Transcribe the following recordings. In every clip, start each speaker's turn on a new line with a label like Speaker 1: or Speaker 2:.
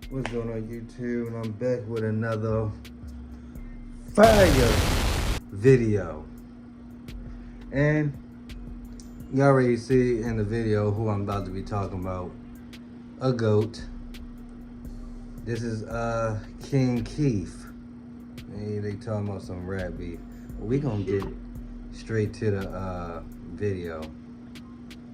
Speaker 1: What's going on YouTube? And I'm back with another fire video. And you already see in the video who I'm about to be talking about. A goat. This is King Keef. Hey, they talking about some rap beef. We gonna get straight to the video.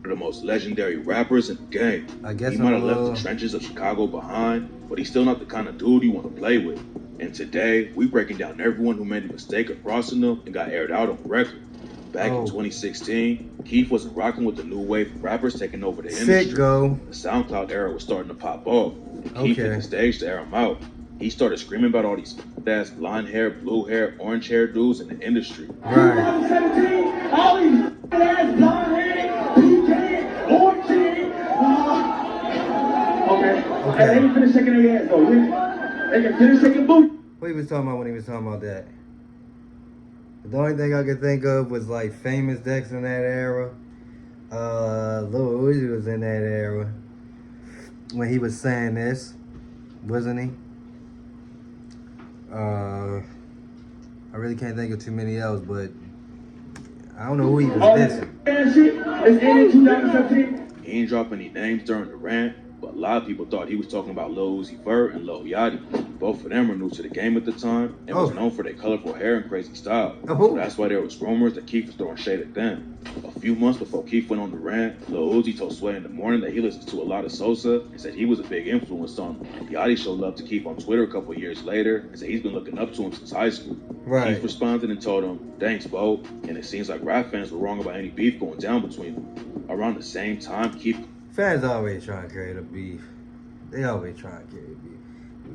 Speaker 2: One of the most legendary rappers in the game.
Speaker 1: I guess
Speaker 2: he might have left the trenches of Chicago behind, but he's still not the kind of dude you want to play with. And today, we breaking down everyone who made the mistake of crossing them and got aired out on record. Back in 2016, Keef wasn't rocking with the new wave of rappers taking over the industry.
Speaker 1: Sicko.
Speaker 2: The SoundCloud era was starting to pop off, and Keef hit the stage to air him out. He started screaming about all these ass blonde hair, blue hair, orange hair dudes in the industry.
Speaker 1: Right.
Speaker 3: All these ass blonde hair, blue hair, orange hair. Okay. They can finish shaking their ass though. They can finish shaking booty.
Speaker 1: What he was talking about when he was talking about that? The only thing I could think of was like famous decks in that era. Lil Uzi was in that era when he was saying this, wasn't he? I really can't think of too many else, but I don't know who he was dissing.
Speaker 2: He ain't drop any names during the rant, but a lot of people thought he was talking about Lil Uzi Vert and Lil Yachty. Both of them were new to the game at the time and was known for their colorful hair and crazy style. So that's why there was rumors that Keef was throwing shade at them. A few months before Keef went on the rant, Lil Uzi told Sway in the Morning that he listened to a lot of Sosa and said he was a big influence on him. Yachty showed love to Keef on Twitter a couple years later and said he's been looking up to him since high school. Keef responded and told him, "Thanks, Bo," and it seems like rap fans were wrong about any beef going down between them. Around the same time, Keef...
Speaker 1: Fans always trying to create a beef. They always trying to create a beef.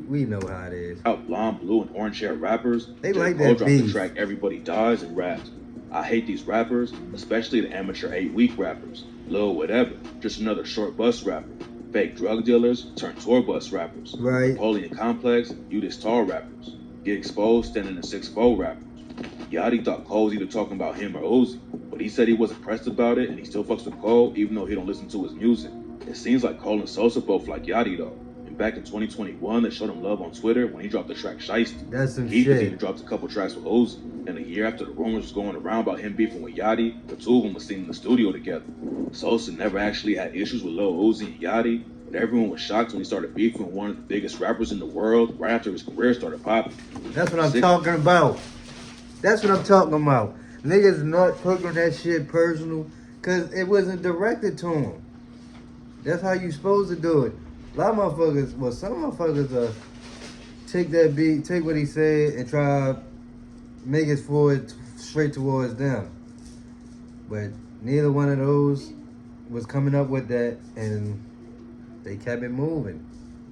Speaker 1: We know how it is.
Speaker 2: Out blonde, blue, and orange hair rappers.
Speaker 1: They like that
Speaker 2: dropped the track "Everybody Dies" and raps, "I hate these rappers, especially the amateur 8-week rappers. Lil whatever, just another short bus rapper. Fake drug dealers turned tour bus rappers.
Speaker 1: Right.
Speaker 2: Napoleon Complex, you this tall rappers. Get exposed, standing in 6'4" rappers." Yachty thought Cole was either talking about him or Uzi, but he said he wasn't pressed about it and he still fucks with Cole even though he don't listen to his music. It seems like Cole and Sosa both like Yachty though. Back in 2021, they showed him love on Twitter when he dropped the track Shiesty.
Speaker 1: That's some
Speaker 2: Keef
Speaker 1: shit.
Speaker 2: even dropped a couple tracks with Uzi. And a year after the rumors was going around about him beefing with Yachty, the two of them were seen in the studio together. Sosa never actually had issues with Lil Uzi and Yachty, but everyone was shocked when he started beefing with one of the biggest rappers in the world right after his career started popping.
Speaker 1: That's what I'm talking about. That's what I'm talking about. Niggas not taking that shit personal because it wasn't directed to him. That's how you supposed to do it. A lot of motherfuckers, well, some motherfuckers take that beat, take what he said, and try to make it forward straight towards them. But neither one of those was coming up with that, and they kept it moving.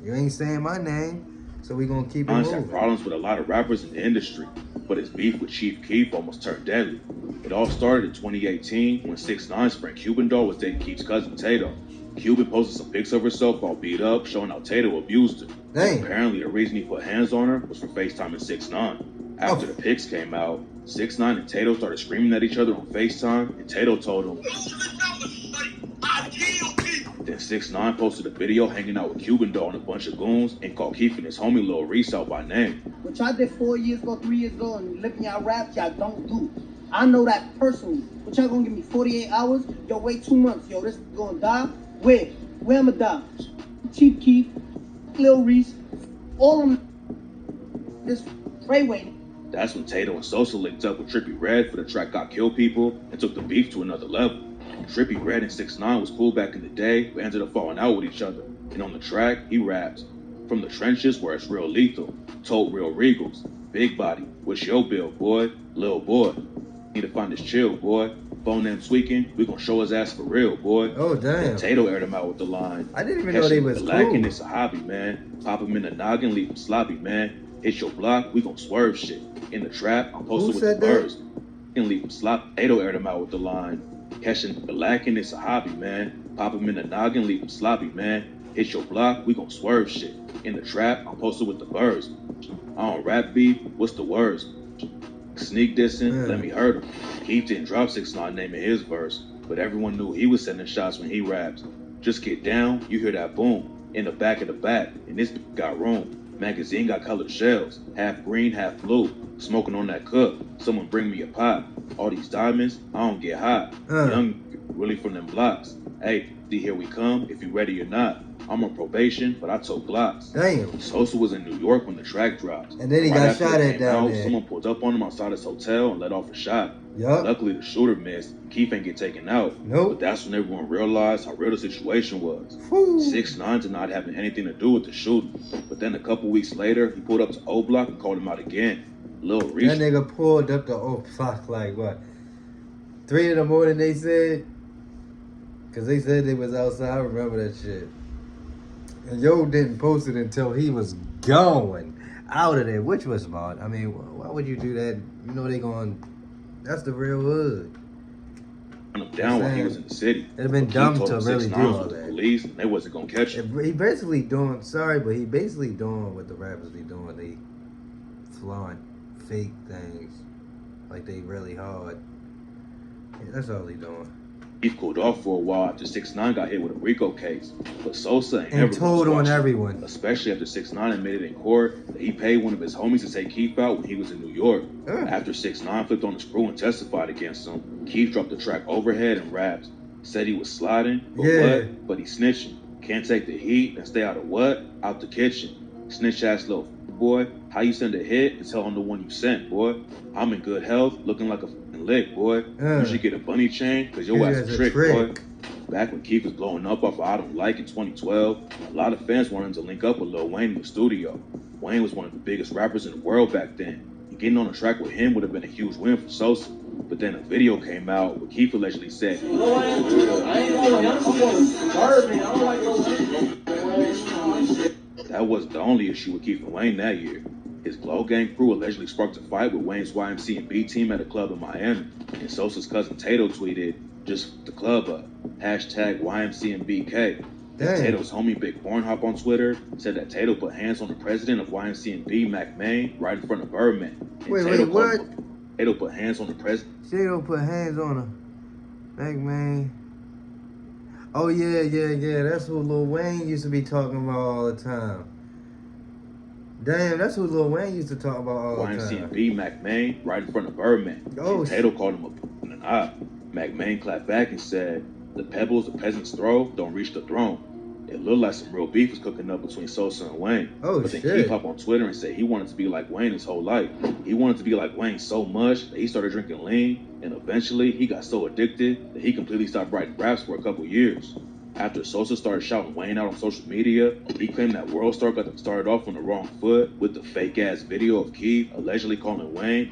Speaker 1: You ain't saying my name, so we gonna keep it moving.
Speaker 2: Had problems with a lot of rappers in the industry, but his beef with Chief Keef almost turned deadly. It all started in 2018 when 6ix9ine's friend Cuban Doll was dating Keef's cousin Tato. Cuban posted some pics of herself all beat up, showing how Tato abused her. Apparently, the reason he put hands on her was for FaceTiming 6ix9ine. After the pics came out, 6ix9ine and Tato started screaming at each other on FaceTime, and Tato told him, Then 6ix9ine posted a video hanging out with Cuban Doll and a bunch of goons and called Keef and his homie Lil Reese out by name.
Speaker 4: What y'all did 4 years ago, 3 years ago, and looking y'all raps, y'all don't do. I know that personally. What y'all gonna give me 48 hours? Yo, wait 2 months. Yo, this gonna die? Where? Where I'ma die? Chief Keef, Lil Reese, all of them. This Freeway.
Speaker 2: That's when Tato and Sosa linked up with Trippie Redd for the track "Got Kill People" and took the beef to another level. Trippie Redd and 6ix9ine was cool back in the day, but ended up falling out with each other. And on the track, he raps, "From the trenches where it's real lethal, told real regals, big body, what's your bill, boy, little boy? Need to find this chill, boy. Phone them tweaking, we gon' show his ass for real, boy."
Speaker 1: Oh, damn.
Speaker 2: Then Tato aired him out with the line,
Speaker 1: I didn't even know they was cool.
Speaker 2: Lacking, it's a hobby, man. Pop him in the noggin, leave him sloppy, man. Hit your block, we gon' swerve shit. In the trap, I'm posted with the birds. And leave him sloppy. Tato aired him out with the line, catching the lacking, it's a hobby, man. Pop him in the noggin, leave him sloppy, man. Hit your block, we gon' swerve shit. In the trap, I'm posted with the birds. I don't rap beef, what's the words? Sneak dissing, let me hurt him. Keef didn't drop 6ix9ine name in his verse, but everyone knew he was sending shots when he raps. Just get down, you hear that boom. in the back of the back, and this got room. Magazine got colored shells, half green, half blue. Smoking on that cup. Someone bring me a pot. All these diamonds, I don't get hot. Young, really from them blocks. Hey, see, here we come, if you ready or not. I'm on probation, but I told Glocks.
Speaker 1: Damn.
Speaker 2: Sosa was in New York when the track dropped.
Speaker 1: And then he got shot at down there.
Speaker 2: Someone pulled up on him outside his hotel and let off a shot.
Speaker 1: Yup.
Speaker 2: Luckily, the shooter missed. Keef ain't get taken out.
Speaker 1: Nope.
Speaker 2: But that's when everyone realized how real the situation was. 6ix9ine denied having anything to do with the shooting. But then a couple weeks later, he pulled up to O Block and called him out again. Little Reese.
Speaker 1: That nigga pulled up to O Block like what? 3 in the morning they said? Cause they said they was outside. I remember that shit. And Yo didn't post it until he was going out of there, which was smart. I mean, why would you do that? You know they going. That's the real hood.
Speaker 2: Him down while he was in the city.
Speaker 1: It'd have been dumb to really do all that.
Speaker 2: Police, and they wasn't gonna catch him.
Speaker 1: He basically doing. Sorry, but he basically doing what the rappers be doing. They flaunt fake things like they really hard. Yeah, that's all he doing.
Speaker 2: He cooled off for a while after 6ix9ine got hit with a RICO case, but Sosa ain't
Speaker 1: and told on everyone.
Speaker 2: Especially after 6ix9ine admitted in court that he paid one of his homies to take Keef out when he was in New York. After 6ix9ine flipped on the screw and testified against him, Keef dropped the track Overhead and raps. Said he was sliding, but what? But he snitching. Can't take the heat and stay out of what? Out the kitchen. Snitch ass little boy. How you send a hit and tell I'm the one you sent, boy. I'm in good health, looking like a f***ing lick, boy. You should get a bunny chain, cause your ass a trick, boy. Back when Keef was blowing up off of I Don't Like in 2012, a lot of fans wanted him to link up with Lil Wayne in the studio. Wayne was one of the biggest rappers in the world back then. And getting on a track with him would have been a huge win for Sosa. But then a video came out where Keef allegedly said, that wasn't the only issue with Keef and Wayne that year. His Glow Gang crew allegedly sparked a fight with Wayne's YMC and B team at a club in Miami. And Sosa's cousin Tato tweeted, just the club up, hashtag YMC and BK. Tato's homie Big Bornhop on Twitter said that Tato put hands on the president of YMC and B, Mac Main, right in front of Birdman. And
Speaker 1: Wait, what?
Speaker 2: Tato put hands on the president.
Speaker 1: Tato put hands on him. Mac Main. Oh yeah. That's who Lil Wayne used to be talking about all the time. Damn, that's who Lil Wayne used to talk about all the time.
Speaker 2: YMC and B, Mac Main, right in front of Birdman. And Tato called him a in an eye. Mac Main clapped back and said, the pebbles the peasants throw don't reach the throne. It looked like some real beef was cooking up between Sosa and Wayne. But then Keef hopped on Twitter and said he wanted to be like Wayne his whole life. He wanted to be like Wayne so much that he started drinking lean, and eventually he got so addicted that he completely stopped writing raps for a couple years. After Sosa started shouting Wayne out on social media, he claimed that World Star got them started off on the wrong foot with the fake-ass video of Keef allegedly calling Wayne.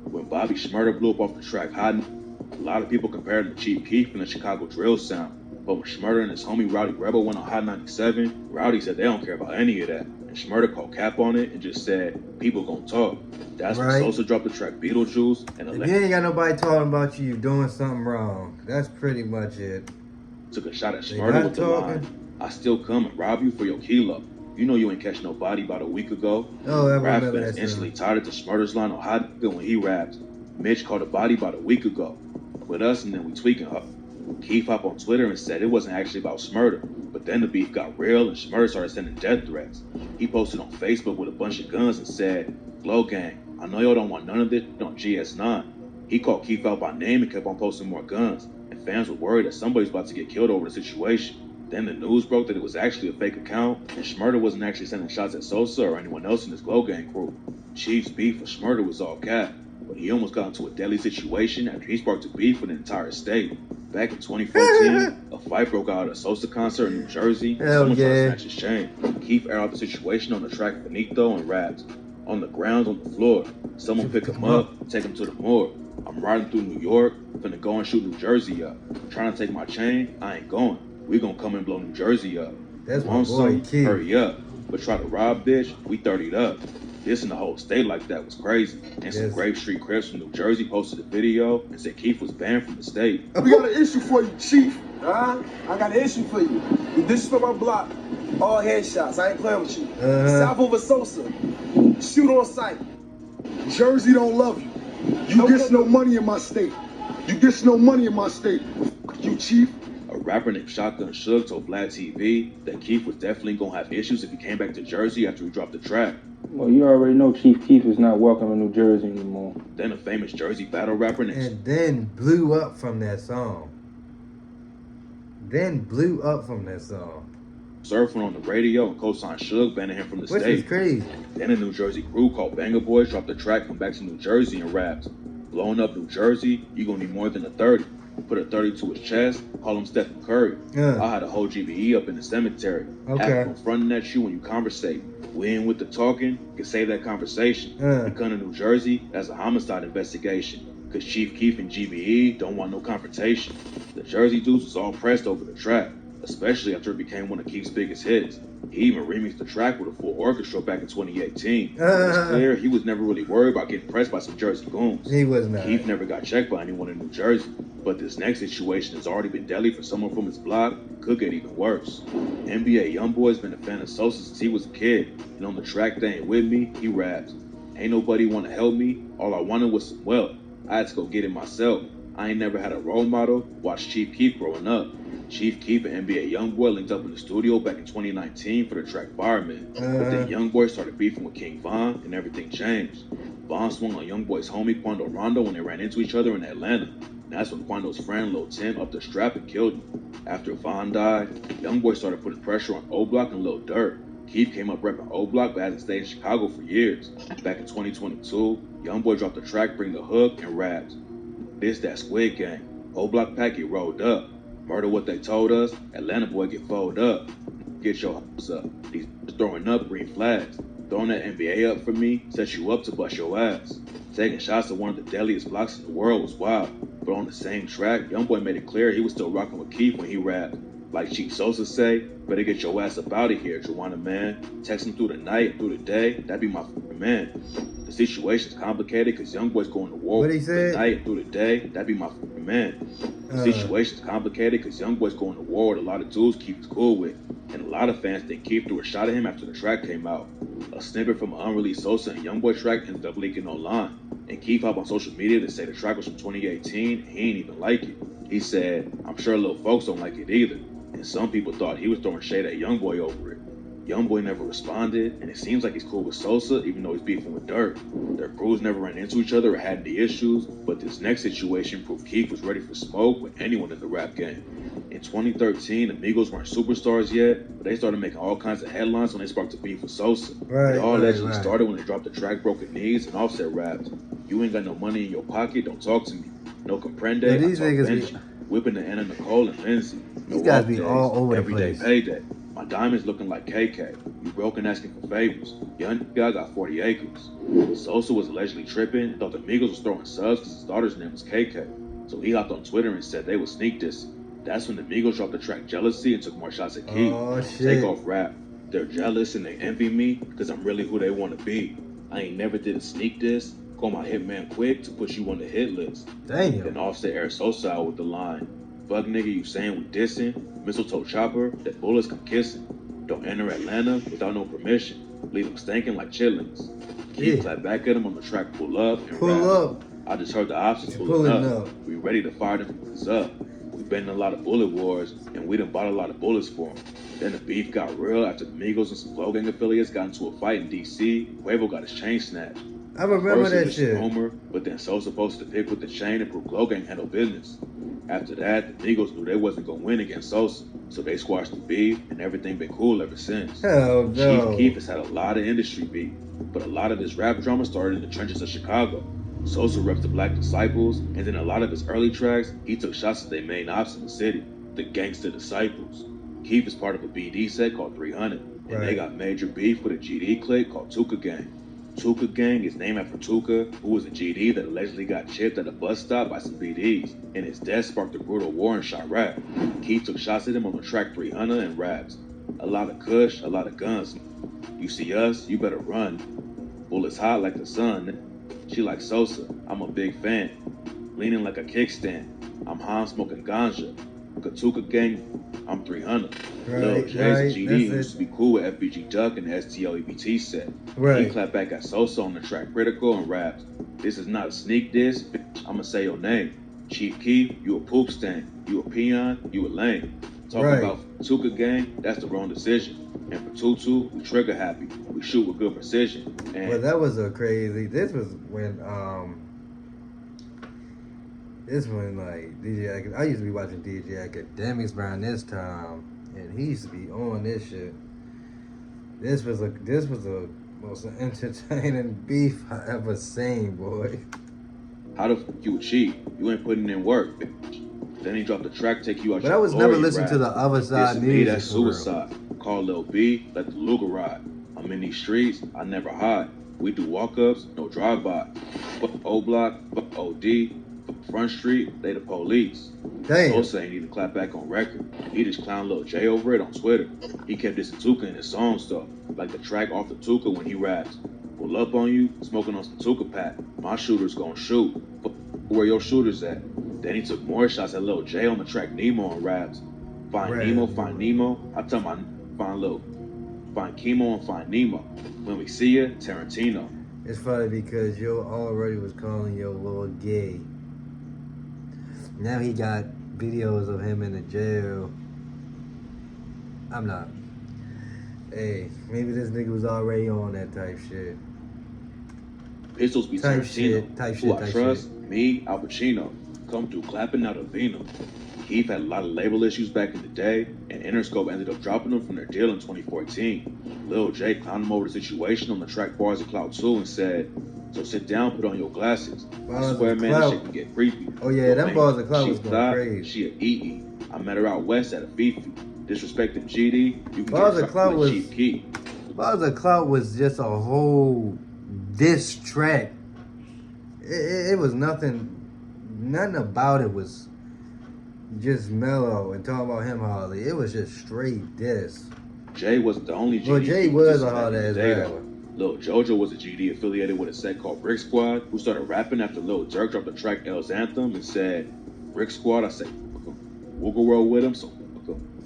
Speaker 2: When Bobby Shmurda blew up off the track Hiding, a lot of people compared him to Chief Keef and the Chicago drill sound. But when Shmurda and his homie Rowdy Rebel went on Hot 97, Rowdy said they don't care about any of that. And Shmurda called cap on it and just said, people gonna talk. That's when Sosa dropped the track Beetlejuice. And
Speaker 1: if you ain't got nobody talking about you doing something wrong, that's pretty much it.
Speaker 2: Took a shot at Shmurda with the line, I still come and rob you for your kilo. You know you ain't catch nobody about a week ago.
Speaker 1: Oh, I
Speaker 2: Rap
Speaker 1: remember
Speaker 2: fans
Speaker 1: that
Speaker 2: instantly tied it to Shmurda's line on Hot when he rapped, Mitch caught a body about a week ago with us and then we tweaking her. Keef hopped on Twitter and said it wasn't actually about Shmurda, but then the beef got real and Shmurda started sending death threats. He posted on Facebook with a bunch of guns and said, Glow Gang, I know y'all don't want none of this on GS9. He called Keef out by name and kept on posting more guns, and fans were worried that somebody's about to get killed over the situation. Then the news broke that it was actually a fake account, and Shmurda wasn't actually sending shots at Sosa or anyone else in his Glow Gang crew. Chief's beef with Shmurda was all cap, but he almost got into a deadly situation after he sparked a beef with the entire state. Back in 2014, a fight broke out at a Sosa concert in New Jersey, and someone tried to snatch his chain. Keef aired out the situation on the track Finito and rapped, on the ground, on the floor. Someone pick him up, take him to the morgue. I'm riding through New York, finna go and shoot New Jersey up. Trying to take my chain, I ain't going. We gonna come and blow New Jersey up.
Speaker 1: That's my boy, Keef.
Speaker 2: Hurry up. But try to rob, bitch, we 30'd up. This in the whole state like that was crazy. And some Grape Street Crips from New Jersey posted a video and said Keef was banned from the state.
Speaker 5: We got an issue for you, Chief. I got an issue for you. You disrespect my block. All headshots. I ain't playing with you. South over Sosa. Shoot on sight.
Speaker 6: Jersey don't love you. You get no money in my state. You get no money in my state. You, Chief.
Speaker 2: rapper named Shotgun Suge told Vlad TV that Keef was definitely gonna have issues if he came back to Jersey after he dropped the track.
Speaker 7: Well, you already know Chief Keef is not welcome in New Jersey anymore.
Speaker 2: Then a famous Jersey battle rapper named...
Speaker 1: And then blew up from that song.
Speaker 2: Surfing on the radio and co-signed Suge banning him from the state.
Speaker 1: Which is crazy.
Speaker 2: Then a New Jersey crew called Banger Boys dropped the track, come back to New Jersey and rapped. Blowing up New Jersey, you gonna need more than a 30. Put a 30 to his chest, call him Stephen Curry. I had a whole GBE up in the cemetery. Have him fronting at you when you conversate. We ain't with the talking, can save that conversation. You come to New Jersey, that's a homicide investigation. Cause Chief Keef and GBE don't want no confrontation. The Jersey dudes was all pressed over the track, especially after it became one of Keef's biggest hits. He even remixed the track with a full orchestra back in 2018. It's clear he was never really worried about getting pressed by some Jersey goons.
Speaker 1: He was not.
Speaker 2: Keef never got checked by anyone in New Jersey. But this next situation has already been deadly for someone from his block. Could get even worse. NBA YoungBoy's been a fan of Sosa since he was a kid. And on the track They Ain't With Me, he raps. Ain't nobody want to help me. All I wanted was some wealth. I had to go get it myself. I ain't never had a role model. Watch Chief Keef growing up. Chief Keef and NBA YoungBoy linked up in the studio back in 2019 for the track Fireman. But then YoungBoy started beefing with King Von and everything changed. Von swung on YoungBoy's homie Quando Rondo when they ran into each other in Atlanta. And that's when Quando's friend Lil Tim upped the strap and killed him. After Von died, YoungBoy started putting pressure on O Block and Lil Durk. Keef came up repping O Block but hasn't stayed in Chicago for years. Back in 2022, YoungBoy dropped the track Bring the Hook and raps. This that Squid Gang. O Block pack get rolled up. Murder what they told us, Atlanta boy get folded up. Get your hopes up. These throwing up green flags. Throwing that NBA up for me, set you up to bust your ass. Taking shots at one of the deadliest blocks in the world was wild. But on the same track, YoungBoy made it clear he was still rocking with Keef when he rapped. Like Chief Sosa say, better get your ass up out of here, Juana man. Text him through the night and through the day, that'd be my man. The situation's complicated cause YoungBoy's going to war
Speaker 1: through the
Speaker 2: night and through the day, that'd be my man. The situation's complicated cause YoungBoy's going to war with a lot of dudes Keef is cool with. And a lot of fans think Keef threw a shot at him after the track came out. A snippet from an unreleased Sosa and YoungBoy track ended up leaking online. And Keef hopped on social media to say the track was from 2018 and he ain't even like it. He said, I'm sure little folks don't like it either. And some people thought he was throwing shade at YoungBoy over it. YoungBoy never responded, and it seems like he's cool with Sosa, even though he's beefing with Durk. Their crews never ran into each other or had any issues, but this next situation proved Keef was ready for smoke with anyone in the rap game. In 2013, Amigos weren't superstars yet, but they started making all kinds of headlines when they sparked a beef with Sosa. It all allegedly started when they dropped the track Broken Knees and Offset rapped. You ain't got no money in your pocket, don't talk to me. No comprende, I talk Benji. Whipping the Anna Nicole and Lindsay.
Speaker 1: These guys be all over the place.
Speaker 2: Everyday payday. My diamonds looking like KK. You broke and asking for favors. Young guy got 40 acres. Sosa was allegedly tripping and thought the Migos was throwing subs because his daughter's name was KK. So he hopped on Twitter and said they would sneak this. That's when the Migos dropped the track Jealousy and took more shots at Keef. Take off rap. They're jealous and they envy me because I'm really who they want to be. I ain't never did a sneak diss. Call my hitman quick to put you on the hit list.
Speaker 1: Damn.
Speaker 2: Then Offset aired Sosa out with the line. Fuck nigga, you saying we dissing? Mistletoe chopper, that bullets come kissing. Don't enter Atlanta without no permission. Leave them stinking like chitlins. Keep clap back at him on the track, pull up and rap. I just heard the options pulling up. We ready to fire them up. We been in a lot of bullet wars, and we done bought a lot of bullets for them. Then the beef got real after the Migos and some Flow Gang affiliates got into a fight in DC. Quavo got his chain snatched.
Speaker 1: I remember that shit.
Speaker 2: Rumor, but then Sosa posted a pic with the chain and proved Flow Gang handled business. After that, the Migos knew they wasn't gonna win against Sosa, so they squashed the beef, and everything been cool ever since.
Speaker 1: Hell no.
Speaker 2: Chief Keef has had a lot of industry beef, but a lot of his rap drama started in the trenches of Chicago. Sosa reps the Black Disciples, and then a lot of his early tracks, he took shots at their main ops in the city, the Gangsta Disciples. Keef is part of a BD set called 300, and they got major beef with a GD clique called Tuka Gang. Tuka Gang is named after Tuka, who was a GD that allegedly got chipped at a bus stop by some BDs, and his death sparked a brutal war in Chirac. Keef took shots at him on the track 300 and raps. A lot of kush, a lot of guns. You see us, you better run. Bullets hot like the sun. She like Sosa, I'm a big fan. Leaning like a kickstand. I'm high smoking ganja. Katuka Gang, I'm 300. Lil J's a GD who used to be cool with FBG Duck and the STLEBT set. He clapped back at Sosa on the track Critical and raps. This is not a sneak diss, bitch, I'ma say your name. Chief Keef, you a poop stain. You a peon, you a lame. Talking about Tuka gang, that's the wrong decision. And for Tutu, we trigger happy. We shoot with good precision. And
Speaker 1: well, that was a crazy. This was when like DJ. I used to be watching DJ Academics around this time, and he used to be on this shit. This was a most entertaining beef I ever seen, boy.
Speaker 2: How the fuck you cheat? You ain't putting in work, bitch. Then he dropped the track, take you out.
Speaker 1: But I was never listening to the other side
Speaker 2: this
Speaker 1: music.
Speaker 2: That's suicide. Call Lil B, let the Luger ride. I'm in these streets, I never hide. We do walk-ups, no drive-by. Fuck O Block, fuck OD, fuck Front Street, they the police.
Speaker 1: Damn.
Speaker 2: Sosa ain't even clap back on record. He just clowned Lil J over it on Twitter. He kept this Tuka in his songs though, like the track off the Tuka when he raps. Pull up on you, smoking on some Tuka pack. My shooter's gonna shoot. Where your shooters at? Then he took more shots at Lil J on the track Nemo and raps. Find Nemo. I tell my find Chemo and find Nemo. When we see ya, Tarantino.
Speaker 1: It's funny because Yo already was calling Yo Lil gay. Now he got videos of him in the jail. I'm not. Hey, maybe this nigga was already on that type shit.
Speaker 2: Pistols be
Speaker 1: type
Speaker 2: Tarantino.
Speaker 1: Type
Speaker 2: Who
Speaker 1: shit.
Speaker 2: I trust? Me, Al Pacino. Come through clapping out of Vino. Keef had a lot of label issues back in the day, and Interscope ended up dropping them from their deal in 2014. Lil J clowned him over the situation on the track Bars of Cloud 2 and said, so sit down, put on your glasses. I swear, man, this shit can get creepy.
Speaker 1: Oh yeah, that Bars of Cloud was going crazy.
Speaker 2: She a EE. I met her out west at a Fifi. Disrespecting GD, you can
Speaker 1: Bars
Speaker 2: get
Speaker 1: of Cloud
Speaker 2: like
Speaker 1: was
Speaker 2: Chief Keef.
Speaker 1: Bars of Cloud was just a whole diss track. It was nothing about it was just mellow and talking about him hardly. It was just straight diss.
Speaker 2: Jay wasn't the only GD.
Speaker 1: Well, Jay was a hard ass rapper.
Speaker 2: Lil Jojo was a GD affiliated with a set called Brick Squad, who started rapping after Lil Durk dropped the track L's Anthem and said, Brick Squad, I say, we'll go roll with him, so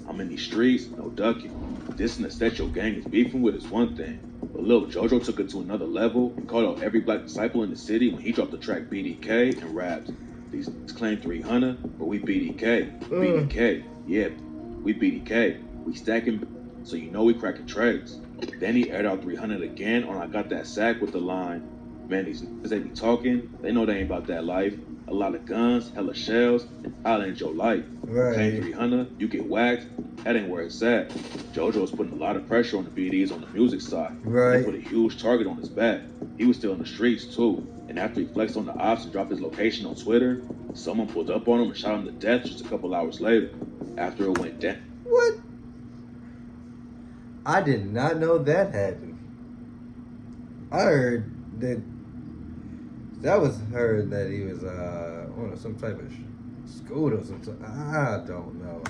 Speaker 2: I'm in these streets, no ducking. This and the set your gang is beefing with is one thing, but Lil Jojo took it to another level and called out every black disciple in the city when he dropped the track BDK and rapped, these claim 300, but we BDK. BDK, yeah, we BDK. We stacking, so you know we cracking trades. Then he aired out 300 again on I Got That Sack with the line, man, these niggas they be talking, they know they ain't about that life. A lot of guns, hella shells, and I'll end your life.
Speaker 1: Right.
Speaker 2: Claim 300, you get whacked, that ain't where it's at. JoJo was putting a lot of pressure on the BDs on the music side.
Speaker 1: Right.
Speaker 2: They put a huge target on his back. He was still in the streets too. And after he flexed on the ops and dropped his location on Twitter, someone pulled up on him and shot him to death just a couple hours later. After it went down.
Speaker 1: What? I did not know that happened. I heard that was heard that he was on some type of scooter or something. I don't know.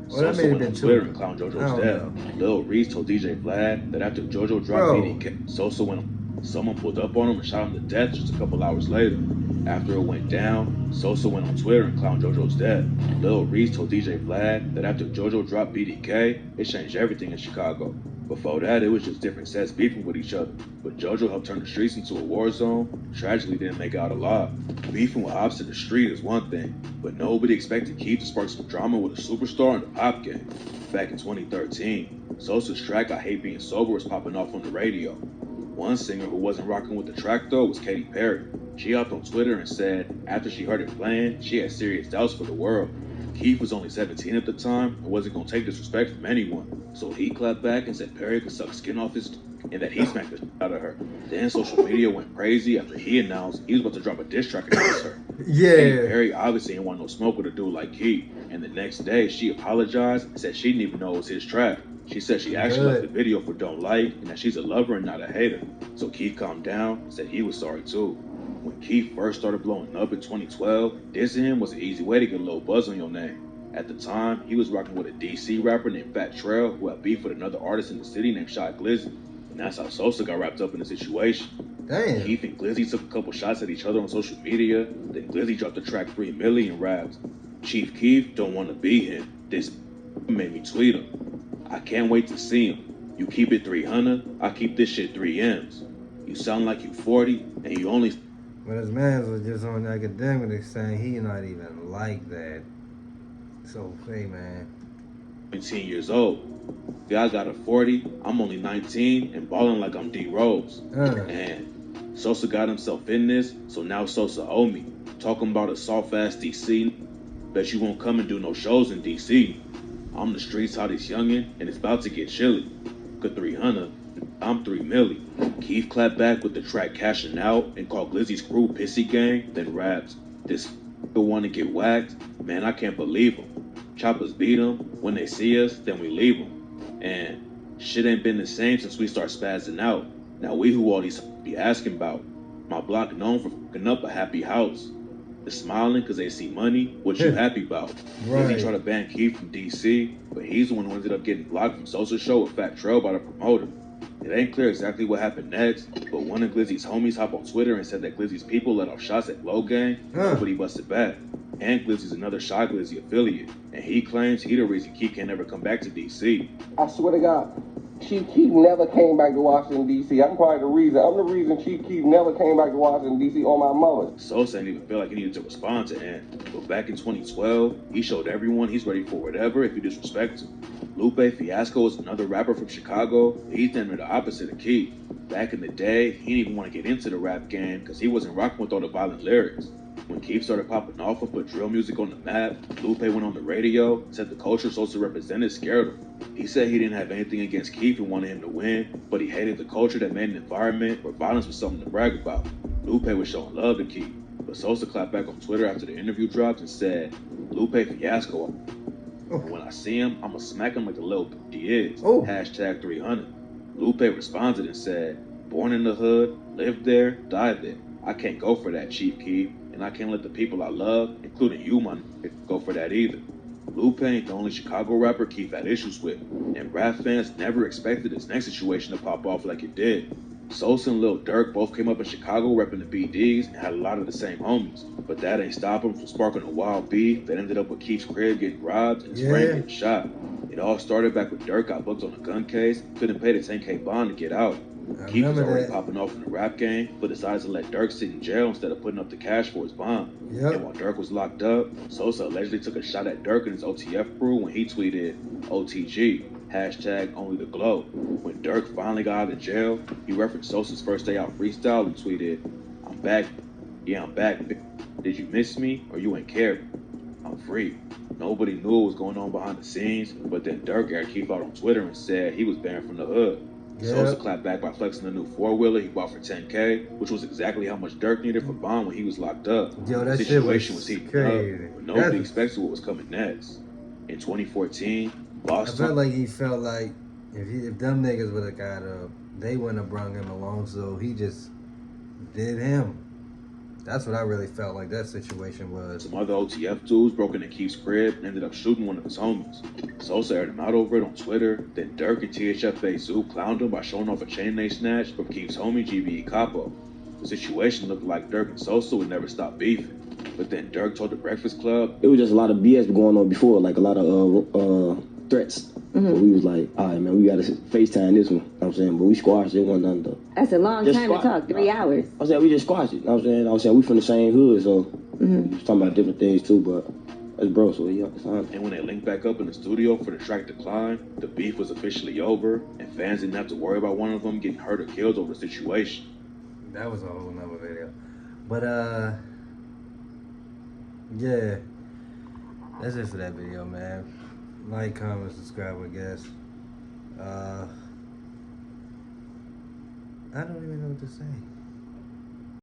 Speaker 1: Well, that may have been
Speaker 2: Twitter and clown JoJo's death. Lil Reese told DJ Vlad that after JoJo dropped BDK, Sosa someone pulled up on him and shot him to death just a couple hours later. After it went down, Sosa went on Twitter and clowned JoJo's death. Lil Reese told DJ Vlad that after JoJo dropped BDK, it changed everything in Chicago. Before that, it was just different sets beefing with each other. But JoJo helped turn the streets into a war zone, tragically didn't make it out alive. Beefing with ops in the street is one thing, but nobody expected Keef to spark some drama with a superstar in the pop game. Back in 2013, Sosa's track I Hate Being Sober was popping off on the radio. One singer who wasn't rocking with the track though was Katy Perry. She hopped on Twitter and said after she heard it playing, she had serious doubts for the world. Keef was only 17 at the time and wasn't gonna take disrespect from anyone. So he clapped back and said Perry could suck skin off his and that he smacked the shit out of her. Then social media went crazy after he announced he was about to drop a diss track against her.
Speaker 1: Yeah.
Speaker 2: Katy Perry obviously didn't want no smoke with a dude like Keef. And the next day she apologized and said she didn't even know it was his track. She said she actually left the video for Don't Like and that she's a lover and not a hater. So Keef calmed down and said he was sorry too. When Keef first started blowing up in 2012, dissing him was an easy way to get a little buzz on your name. At the time, he was rocking with a DC rapper named Fat Trail who had beef with another artist in the city named Shot Glizzy. And that's how Sosa got wrapped up in the situation.
Speaker 1: Damn.
Speaker 2: Keef and Glizzy took a couple shots at each other on social media. Then Glizzy dropped the track 3 Million raps. Chief Keef don't want to be him. This made me tweet him. I can't wait to see him. You keep it 300, I keep this shit 3 M's. You sound like you 40 and you only
Speaker 1: But his man was just on academic saying he not even like that. So, hey, man.
Speaker 2: 17 years old. Guy got a 40. I'm only 19 and balling like I'm D Rose. And Sosa got himself in this, so now Sosa owe me. Talking about a soft ass DC. Bet you won't come and do no shows in DC. I'm the streets hottest youngin', and it's about to get chilly. Good 300. I'm 3 milli. Keith clapped back with the track Cashing Out and called Glizzy's crew Pissy Gang, then raps, "This wanna get whacked? Man, I can't believe him. Choppers beat him. When they see us, then we leave them. And shit ain't been the same since we start spazzing out. Now we who all these be asking about. My block known for fucking up a happy house. They're smiling cause they see money. What you happy about?"
Speaker 1: Right.
Speaker 2: Glizzy tried to ban Keith from DC, but he's the one who ended up getting blocked from Sosa's show with Fat Trail by the promoter. It ain't clear exactly what happened next, but one of Glizzy's homies hopped on Twitter and said that Glizzy's people let off shots at Glow Gang, nobody busted back. And Glizzy's another Shy Glizzy affiliate, and he claims he the reason Keith can never come back to DC.
Speaker 8: I swear to God, Chief Keef never came back to Washington, D.C. I'm probably the reason. I'm the reason Chief Keef never came back to Washington, D.C. on my mother.
Speaker 2: Sosa didn't even feel like he needed to respond to Ant, but back in 2012, he showed everyone he's ready for whatever if you disrespect him. Lupe Fiasco is another rapper from Chicago. He's damn near the opposite of Keith. Back in the day, he didn't even want to get into the rap game because he wasn't rocking with all the violent lyrics. When Keith started popping off and put drill music on the map, Lupe went on the radio, said the culture Sosa represented scared him. He said he didn't have anything against Keith and wanted him to win, but he hated the culture that made an environment where violence was something to brag about. Lupe was showing love to Keith, but Sosa clapped back on Twitter after the interview dropped and said, "Lupe Fiasco. And when I see him, I'ma smack him like the little bitch he is. Hashtag 300. Lupe responded and said, "Born in the hood, lived there, died there. I can't go for that, Chief Keef, and I can't let the people I love, including you, my nigga, go for that either." Lupe ain't the only Chicago rapper Keith had issues with, and rap fans never expected his next situation to pop off like it did. Sosa and Lil Durk both came up in Chicago repping the BDs and had a lot of the same homies, but that ain't stop them from sparking a wild beef that ended up with Keith's crib getting robbed and his friend getting shot. It all started back with Durk got booked on a gun case, couldn't pay the 10K bond to get out. Keith was already popping off in the rap game, but decided to let Durk sit in jail instead of putting up the cash for his bond. And while Durk was locked up, Sosa allegedly took a shot at Durk and his OTF crew when he tweeted, "OTG, hashtag only the glow." When Durk finally got out of jail, he referenced Sosa's first day out freestyle and tweeted, "I'm back. Yeah, I'm back. Did you miss me or you ain't care? I'm free." Nobody knew what was going on behind the scenes, but then Durk aired Keith out on Twitter and said he was banned from the hood. Sosa clapped back by flexing the new 4-wheeler he bought for 10K, which was exactly how much Durk needed for bond when he was locked up.
Speaker 1: That
Speaker 2: the situation was heating
Speaker 1: crazy.
Speaker 2: up, but nobody expected what was coming next. In 2014, Boston.
Speaker 1: I felt like he felt like if them niggas would have got up, they wouldn't have brung him along, so he just did him. That's what I really felt like that situation was.
Speaker 2: Some other OTF dudes broke into Keith's crib and ended up shooting one of his homies. Sosa aired him out over it on Twitter. Then Durk and THFA Zoo clowned him by showing off a chain they snatched from Keith's homie GBE Capo. The situation looked like Durk and Sosa would never stop beefing. But then Durk told the Breakfast Club,
Speaker 9: it was just a lot of BS going on before, like a lot of threats. But we was like, all right, man, we got to FaceTime this one. You know what I'm saying? But we squashed it, wasn't nothing though.
Speaker 10: That's a long time to talk, 3 hours.
Speaker 9: I said, we just squashed it. You know what I'm saying? We from the same hood, so we was talking about different things too, but that's bro, so yeah, it's fine.
Speaker 2: And when they linked back up in the studio for the track Decline, the beef was officially over, and fans didn't have to worry about one of them getting hurt or killed over the situation.
Speaker 1: That was a whole nother video. But, yeah. That's it for that video, man. Like, comment, subscribe, I guess. I don't even know what to say.